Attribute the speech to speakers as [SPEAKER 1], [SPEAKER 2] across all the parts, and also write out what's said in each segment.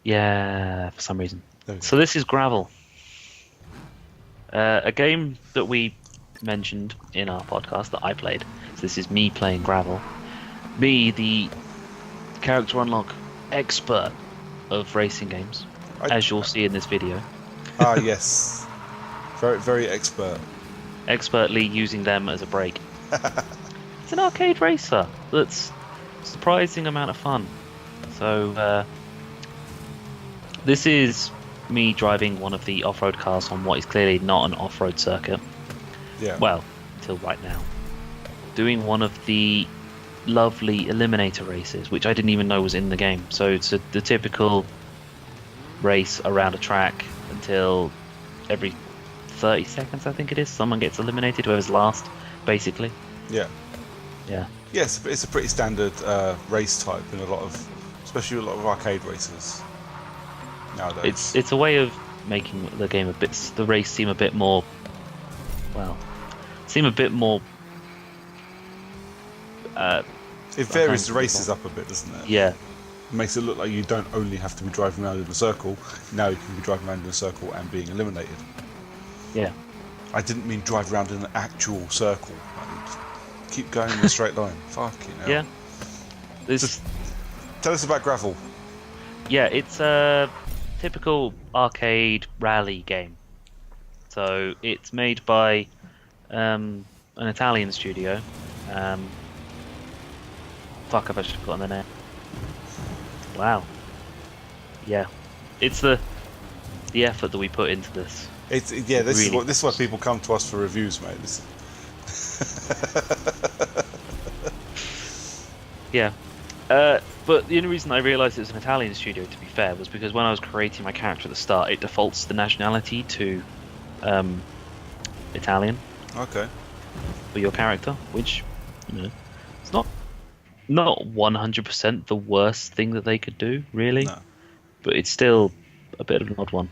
[SPEAKER 1] Yeah, for some reason.
[SPEAKER 2] There we go.
[SPEAKER 1] So this is Gravel, a game that we mentioned in our podcast that I played. So this is me playing Gravel. Me, the character unlock expert of racing games, as you'll see in this video.
[SPEAKER 2] Yes. Very, very expert.
[SPEAKER 1] Expertly using them as a break. It's an arcade racer that's a surprising amount of fun. So this is me driving one of the off-road cars on what is clearly not an off-road circuit.
[SPEAKER 2] Yeah.
[SPEAKER 1] Well, until right now. Doing one of the lovely eliminator races, which I didn't even know was in the game. So it's the typical race around a track until every 30 seconds, I think it is, someone gets eliminated, whoever's last, basically.
[SPEAKER 2] Yeah.
[SPEAKER 1] Yeah.
[SPEAKER 2] Yes, it's a pretty standard race type in especially a lot of arcade races nowadays.
[SPEAKER 1] It's a way of making the race seem a bit more,
[SPEAKER 2] It varies the races up a bit, doesn't it?
[SPEAKER 1] Yeah.
[SPEAKER 2] It makes it look like you don't only have to be driving around in a circle. Now you can be driving around in a circle and being eliminated.
[SPEAKER 1] Yeah.
[SPEAKER 2] I didn't mean drive around in an actual circle. Keep going in a straight line. Fucking hell.
[SPEAKER 1] Yeah.
[SPEAKER 2] Tell us about Gravel.
[SPEAKER 1] Yeah, it's a typical arcade rally game. So it's made by an Italian studio. Fuck, I've actually forgotten the name. Wow. Yeah. It's the effort that we put into this.
[SPEAKER 2] This is why people come to us for reviews, mate.
[SPEAKER 1] Yeah. But the only reason I realised it was an Italian studio, to be fair, was because when I was creating my character at the start, it defaults the nationality to Italian.
[SPEAKER 2] Okay.
[SPEAKER 1] For your character, which, it's not 100% the worst thing that they could do, really.
[SPEAKER 2] No.
[SPEAKER 1] But it's still a bit of an odd one.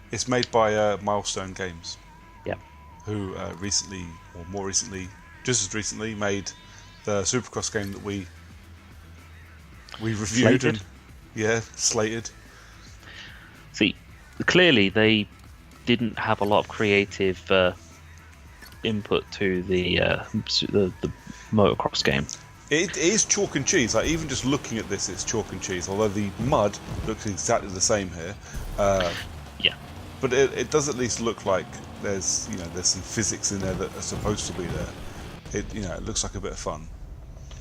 [SPEAKER 2] It's made by Milestone Games.
[SPEAKER 1] Yeah.
[SPEAKER 2] Who just as recently, made the Supercross game that we reviewed.
[SPEAKER 1] Slated.
[SPEAKER 2] Slated.
[SPEAKER 1] See, clearly they didn't have a lot of creative input to the motocross game.
[SPEAKER 2] It is chalk and cheese. Like, even just looking at this, it's chalk and cheese. Although the mud looks exactly the same here.
[SPEAKER 1] Yeah.
[SPEAKER 2] But it does at least look like there's some physics in there that are supposed to be there. It looks like a bit of fun.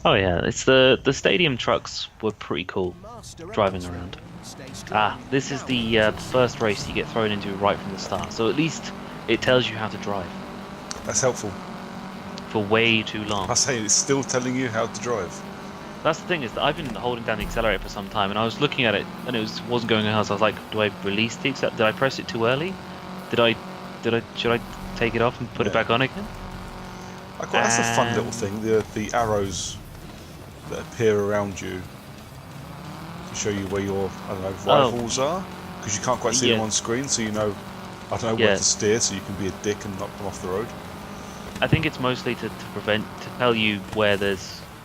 [SPEAKER 1] Oh yeah, it's the stadium trucks were pretty cool driving around. This is the first race you get thrown into right from the start. So at least it tells you how to drive.
[SPEAKER 2] That's helpful.
[SPEAKER 1] For way too long.
[SPEAKER 2] I say it's still telling you how to drive.
[SPEAKER 1] That's the thing, is that I've been holding down the accelerator for some time, and I was looking at it, and it wasn't going ahead. So I was like, do I release the accelerator? Did I press it too early? Should I take it off and put it back on again?
[SPEAKER 2] That's a fun little thing. The arrows that appear around you to show you where your rivals are, because you can't quite see them on screen. So where to steer, so you can be a dick and knock them off the road.
[SPEAKER 1] I think it's mostly to tell you where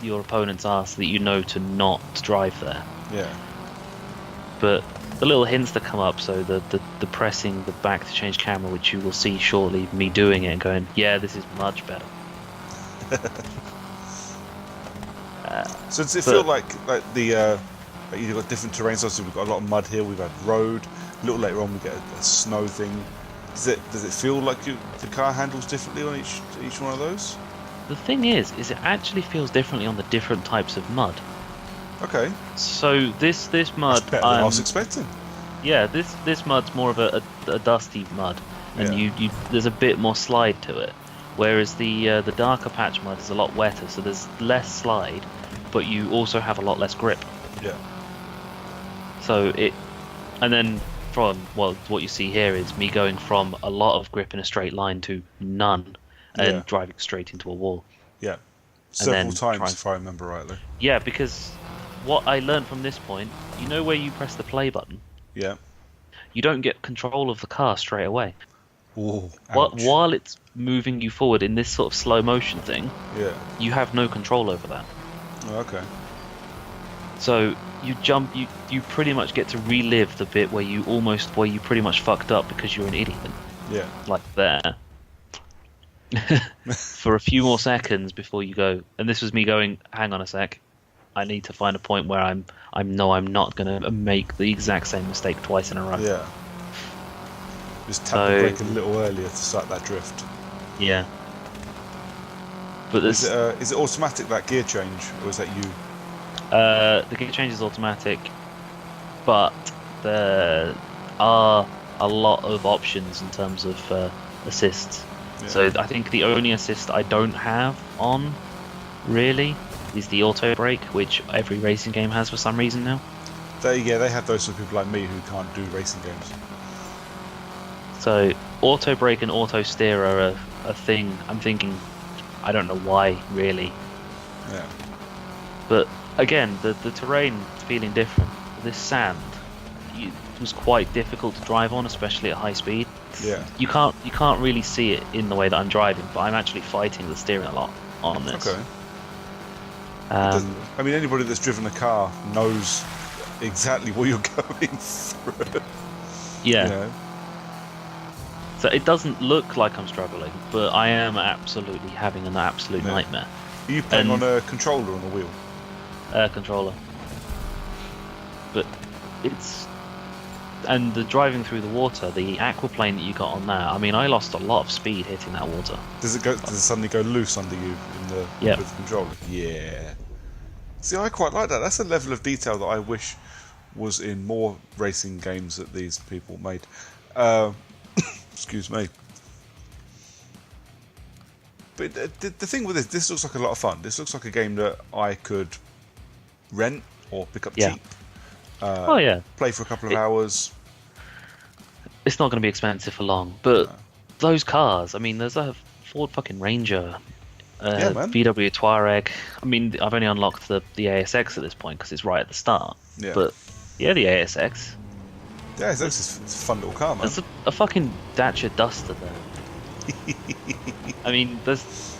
[SPEAKER 1] your opponents are, so that you know to not drive there.
[SPEAKER 2] Yeah.
[SPEAKER 1] But the little hints that come up, so the pressing the back to change camera, which you will see shortly, me doing it and going, yeah, this is much better.
[SPEAKER 2] So does it feel like you've got different terrains? Obviously, we've got a lot of mud here. We've had road. A little later on, we get a snow thing. Does it feel like the car handles differently on each one of those?
[SPEAKER 1] The thing is it actually feels differently on the different types of mud.
[SPEAKER 2] Okay.
[SPEAKER 1] So this mud,
[SPEAKER 2] that's better than I was expecting.
[SPEAKER 1] Yeah, this mud's more of a dusty mud, and you there's a bit more slide to it. Whereas the darker patch mud is a lot wetter, so there's less slide, but you also have a lot less grip.
[SPEAKER 2] Yeah.
[SPEAKER 1] So and then from what you see here is me going from a lot of grip in a straight line to none, and driving straight into a wall.
[SPEAKER 2] Yeah. Several times, if I remember rightly.
[SPEAKER 1] Yeah, because what I learned from this point, where you press the play button?
[SPEAKER 2] Yeah.
[SPEAKER 1] You don't get control of the car straight away.
[SPEAKER 2] Ooh,
[SPEAKER 1] while it's moving you forward in this sort of slow motion thing,
[SPEAKER 2] yeah,
[SPEAKER 1] you have no control over that.
[SPEAKER 2] Oh, okay.
[SPEAKER 1] So you jump, you pretty much get to relive the bit where you pretty much fucked up because you're an idiot,
[SPEAKER 2] Yeah.
[SPEAKER 1] like there, for a few more seconds before you go. And this was me going, hang on a sec, I need to find a point where I'm not gonna make the exact same mistake twice in a row.
[SPEAKER 2] Yeah. Just tap the brake a little earlier to start that drift.
[SPEAKER 1] Yeah. But this,
[SPEAKER 2] is it automatic, that gear change, or is that you?
[SPEAKER 1] the gear change is automatic, but there are a lot of options in terms of assists.
[SPEAKER 2] Yeah.
[SPEAKER 1] So I think the only assist I don't have on, really, is the auto brake, which every racing game has for some reason now.
[SPEAKER 2] They have those for people like me who can't do racing games.
[SPEAKER 1] So auto brake and auto steer are a thing. I'm thinking, I don't know why, really.
[SPEAKER 2] Yeah.
[SPEAKER 1] But again, the terrain's feeling different. This sand was quite difficult to drive on, especially at high speed.
[SPEAKER 2] Yeah.
[SPEAKER 1] You can't really see it in the way that I'm driving, but I'm actually fighting the steering a lot on this.
[SPEAKER 2] Okay. I mean, anybody that's driven a car knows exactly what you're going through.
[SPEAKER 1] Yeah.
[SPEAKER 2] You know?
[SPEAKER 1] So it doesn't look like I'm struggling, but I am absolutely having an absolute nightmare.
[SPEAKER 2] Are you playing on a controller or on a wheel?
[SPEAKER 1] Controller. But and the driving through the water, the aquaplane that you got on there, I mean, I lost a lot of speed hitting that water.
[SPEAKER 2] Does it suddenly go loose under you with the controller? Yeah. See, I quite like that. That's a level of detail that I wish was in more racing games that these people made. Excuse me. But the thing with this looks like a lot of fun. This looks like a game that I could rent or pick up cheap. Play for a couple of hours.
[SPEAKER 1] It's not going to be expensive for long, but those cars, I mean, there's a Ford fucking Ranger, VW Touareg. I mean, I've only unlocked the ASX at this point because it's right at the start.
[SPEAKER 2] Yeah.
[SPEAKER 1] But yeah, the ASX.
[SPEAKER 2] The ASX is a fun little car, man.
[SPEAKER 1] There's a fucking Dacia Duster there. I mean, that's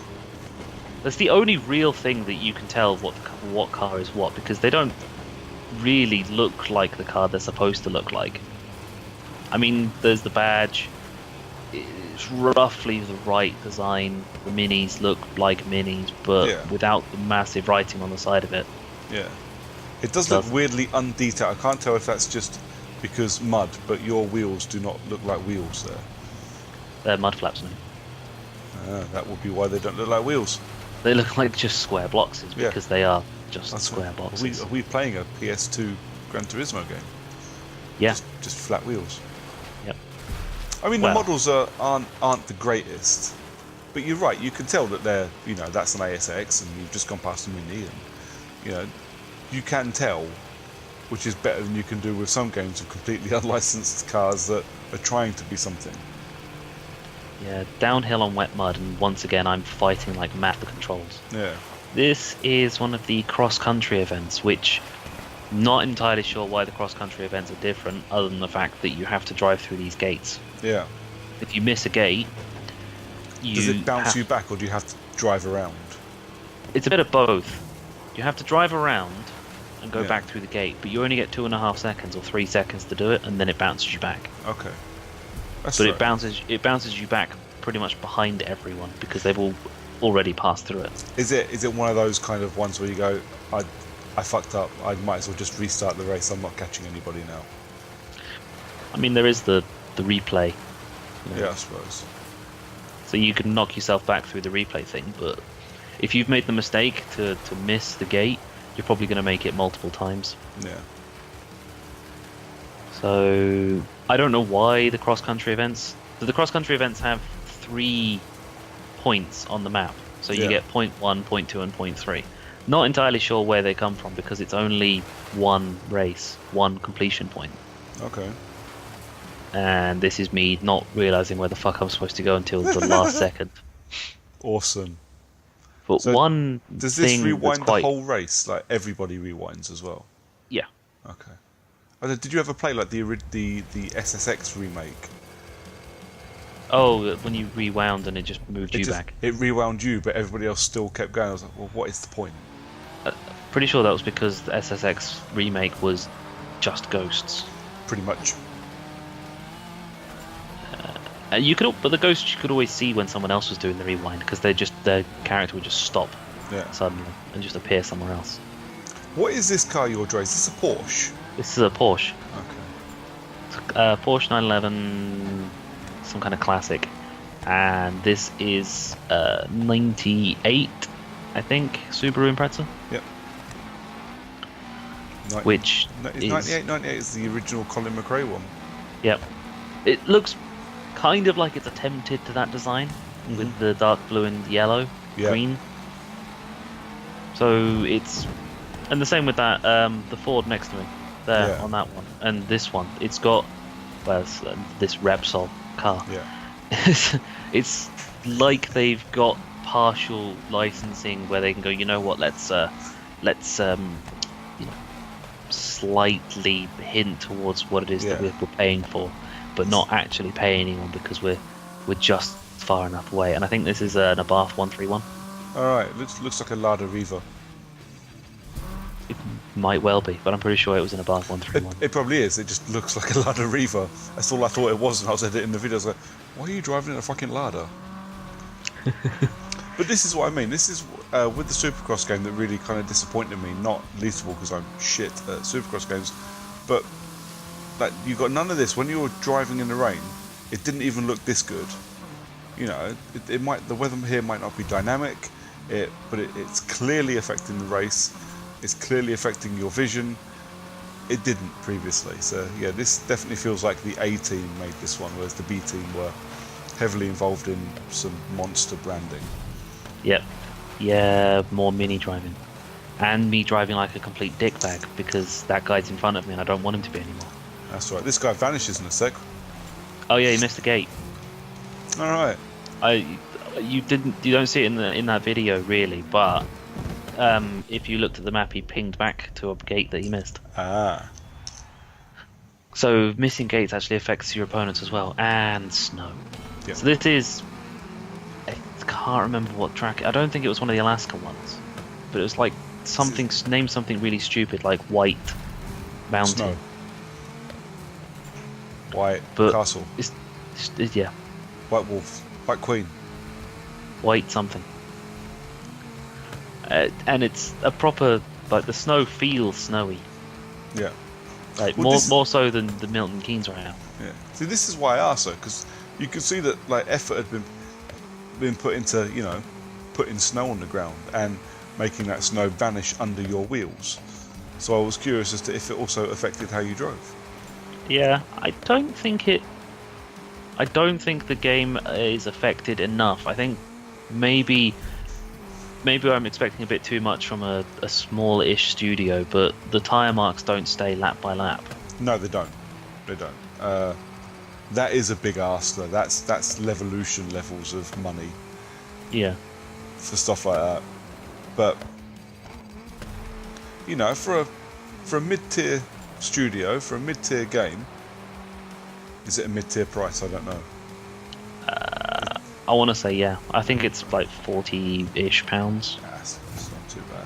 [SPEAKER 1] the only real thing that you can tell what car is what, because they don't really look like the car they're supposed to look like. I mean, there's the badge. It's roughly the right design. The minis look like minis, but without the massive writing on the side of it.
[SPEAKER 2] Yeah. It does look weirdly undetailed. I can't tell if that's just because mud, but your wheels do not look like wheels there.
[SPEAKER 1] They're mud flaps now.
[SPEAKER 2] That would be why they don't look like wheels.
[SPEAKER 1] They look like just square boxes because they are just square boxes.
[SPEAKER 2] Are we playing a PS2 Gran Turismo game?
[SPEAKER 1] Yeah.
[SPEAKER 2] Just flat wheels.
[SPEAKER 1] Yep.
[SPEAKER 2] I mean, the models aren't the greatest, but you're right. You can tell that they're, that's an ASX, and you've just gone past a Mini, and you can tell, which is better than you can do with some games of completely unlicensed cars that are trying to be something.
[SPEAKER 1] Yeah, downhill on wet mud, and once again I'm fighting like mad for controls.
[SPEAKER 2] Yeah.
[SPEAKER 1] This is one of the cross-country events, which I'm not entirely sure why the cross-country events are different, other than the fact that you have to drive through these gates.
[SPEAKER 2] Yeah.
[SPEAKER 1] If you miss a gate,
[SPEAKER 2] does it bounce you back, or do you have to drive around?
[SPEAKER 1] It's a bit of both. You have to drive around and go back through the gate, but you only get 2.5 seconds or 3 seconds to do it, and then it bounces you back.
[SPEAKER 2] Okay.
[SPEAKER 1] But it bounces you back pretty much behind everyone because they've already passed through it.
[SPEAKER 2] Is it one of those kind of ones where you go, I fucked up, I might as well just restart the race, I'm not catching anybody now?
[SPEAKER 1] I mean, there is the replay.
[SPEAKER 2] Yeah, I suppose.
[SPEAKER 1] So you can knock yourself back through the replay thing, but if you've made the mistake to miss the gate, you're probably going to make it multiple times.
[SPEAKER 2] Yeah.
[SPEAKER 1] So I don't know why the cross-country events... So the cross-country events have 3 points on the map. So you get point 1, point 2, and point 3. Not entirely sure where they come from because it's only one race, one completion point.
[SPEAKER 2] Okay.
[SPEAKER 1] And this is me not realising where the fuck I'm supposed to go until the last second.
[SPEAKER 2] Awesome.
[SPEAKER 1] But
[SPEAKER 2] so
[SPEAKER 1] one
[SPEAKER 2] does this
[SPEAKER 1] thing
[SPEAKER 2] rewind the whole race? Like everybody rewinds as well?
[SPEAKER 1] Yeah.
[SPEAKER 2] Okay. Did you ever play like the SSX remake?
[SPEAKER 1] Oh, when you rewound and it just moved you back.
[SPEAKER 2] It rewound you, but everybody else still kept going. I was like, well, what is the point?
[SPEAKER 1] Pretty sure that was because the SSX remake was just ghosts.
[SPEAKER 2] Pretty much.
[SPEAKER 1] But the ghosts you could always see when someone else was doing the rewind because their character would just stop suddenly and just appear somewhere else.
[SPEAKER 2] What is this car you're driving? Is this a Porsche?
[SPEAKER 1] This is a Porsche.
[SPEAKER 2] Okay.
[SPEAKER 1] Porsche 911, some kind of classic, and this is 98, I think, Subaru Impreza.
[SPEAKER 2] Yep.
[SPEAKER 1] Which
[SPEAKER 2] is 98 is the original Colin McRae one.
[SPEAKER 1] Yep. It looks kind of like it's attempted to that design with the dark blue and yellow, green. So it's, and the same with that the Ford next to me there on that one, and this one. It's got this Repsol car.
[SPEAKER 2] Yeah.
[SPEAKER 1] It's like they've got partial licensing where they can go, you know what? Let's slightly hint towards what it is that we're paying for, but not actually pay anyone because we're just far enough away. And I think this is an Abarth 131.
[SPEAKER 2] Alright, looks like a Lada Riva.
[SPEAKER 1] It might well be, but I'm pretty sure it was an Abarth 131.
[SPEAKER 2] It probably is. It just looks like a Lada Riva. That's all I thought it was when I was editing the video. I was like, why are you driving in a fucking Lada? But this is what I mean. This is with the Supercross game that really kind of disappointed me. Not least of all because I'm shit at Supercross games, but like you got none of this when you were driving in the rain. It didn't even look this good. You know, the weather here might not be dynamic, but it's clearly affecting the race. It's clearly affecting your vision. It didn't previously. So yeah, this definitely feels like the A team made this one, whereas the B team were heavily involved in some monster branding.
[SPEAKER 1] Yep. Yeah, more mini driving. And me driving like a complete dickbag because that guy's in front of me and I don't want him to be anymore.
[SPEAKER 2] That's right. This guy vanishes in a sec.
[SPEAKER 1] Oh yeah, he missed the gate.
[SPEAKER 2] Alright.
[SPEAKER 1] You don't see it in that video really, but if you looked at the map he pinged back to a gate that he missed.
[SPEAKER 2] Ah.
[SPEAKER 1] So missing gates actually affects your opponents as well, and snow.
[SPEAKER 2] Yep.
[SPEAKER 1] So this is, I can't remember what track. I don't think it was one of the Alaska ones, but it was like something. Name something really stupid like White Mountain.
[SPEAKER 2] Snow. White Castle.
[SPEAKER 1] It's
[SPEAKER 2] White Wolf. White Queen.
[SPEAKER 1] White something. And it's a proper, like the snow feels snowy.
[SPEAKER 2] Yeah.
[SPEAKER 1] Like more so than the Milton Keynes right now.
[SPEAKER 2] Yeah. See, this is why I asked though, because you could see that like effort had been put into, you know, putting snow on the ground and making that snow vanish under your wheels. So I was curious as to if it also affected how you drove.
[SPEAKER 1] Yeah, I don't think the game is affected enough. I think maybe I'm expecting a bit too much from a small-ish studio, but the tyre marks don't stay lap by lap.
[SPEAKER 2] No, they don't. They don't. That is a big ask, though. That's Levolution levels of money.
[SPEAKER 1] Yeah.
[SPEAKER 2] For stuff like that. But you know, for a mid-tier studio, for a mid-tier game, is it a mid-tier price? I don't know.
[SPEAKER 1] I want to say yeah. I think it's like £40-ish.
[SPEAKER 2] That's not too bad.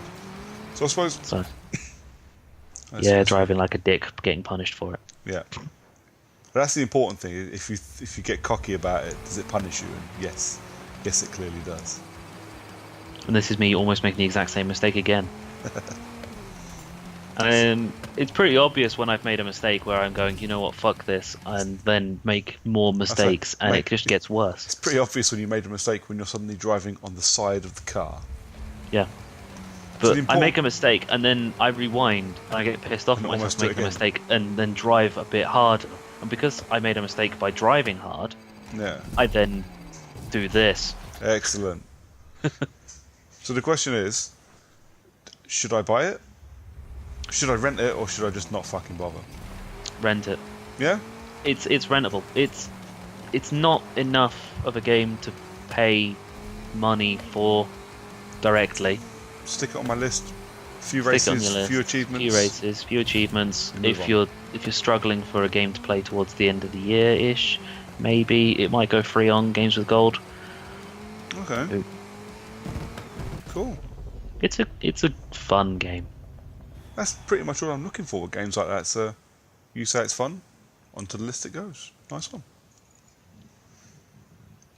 [SPEAKER 2] So I suppose.
[SPEAKER 1] So. Yeah, driving like a dick, getting punished for it.
[SPEAKER 2] Yeah. But that's the important thing. If you get cocky about it, does it punish you? And yes, it clearly does.
[SPEAKER 1] And this is me almost making the exact same mistake again. And it's pretty obvious when I've made a mistake where I'm going, you know what, fuck this, and then make more mistakes, and it just gets worse.
[SPEAKER 2] It's pretty obvious when you made a mistake when you're suddenly driving on the side of the car.
[SPEAKER 1] Yeah. But I make a mistake, and then I rewind, and I get pissed off at myself for making a mistake, and then drive a bit harder. And because I made a mistake by driving hard, I then do this.
[SPEAKER 2] Excellent. So the question is, should I buy it? Should I rent it, or should I just not fucking bother?
[SPEAKER 1] Rent it.
[SPEAKER 2] Yeah?
[SPEAKER 1] It's rentable. It's not enough of a game to pay money for directly.
[SPEAKER 2] Stick it on my list. Few races, few achievements.
[SPEAKER 1] Few achievements. If you're struggling for a game to play towards the end of the year-ish, maybe it might go free on Games with Gold.
[SPEAKER 2] Okay. Cool.
[SPEAKER 1] It's a fun game.
[SPEAKER 2] That's pretty much all I'm looking for with games like that. So you say it's fun, onto the list it goes. Nice one.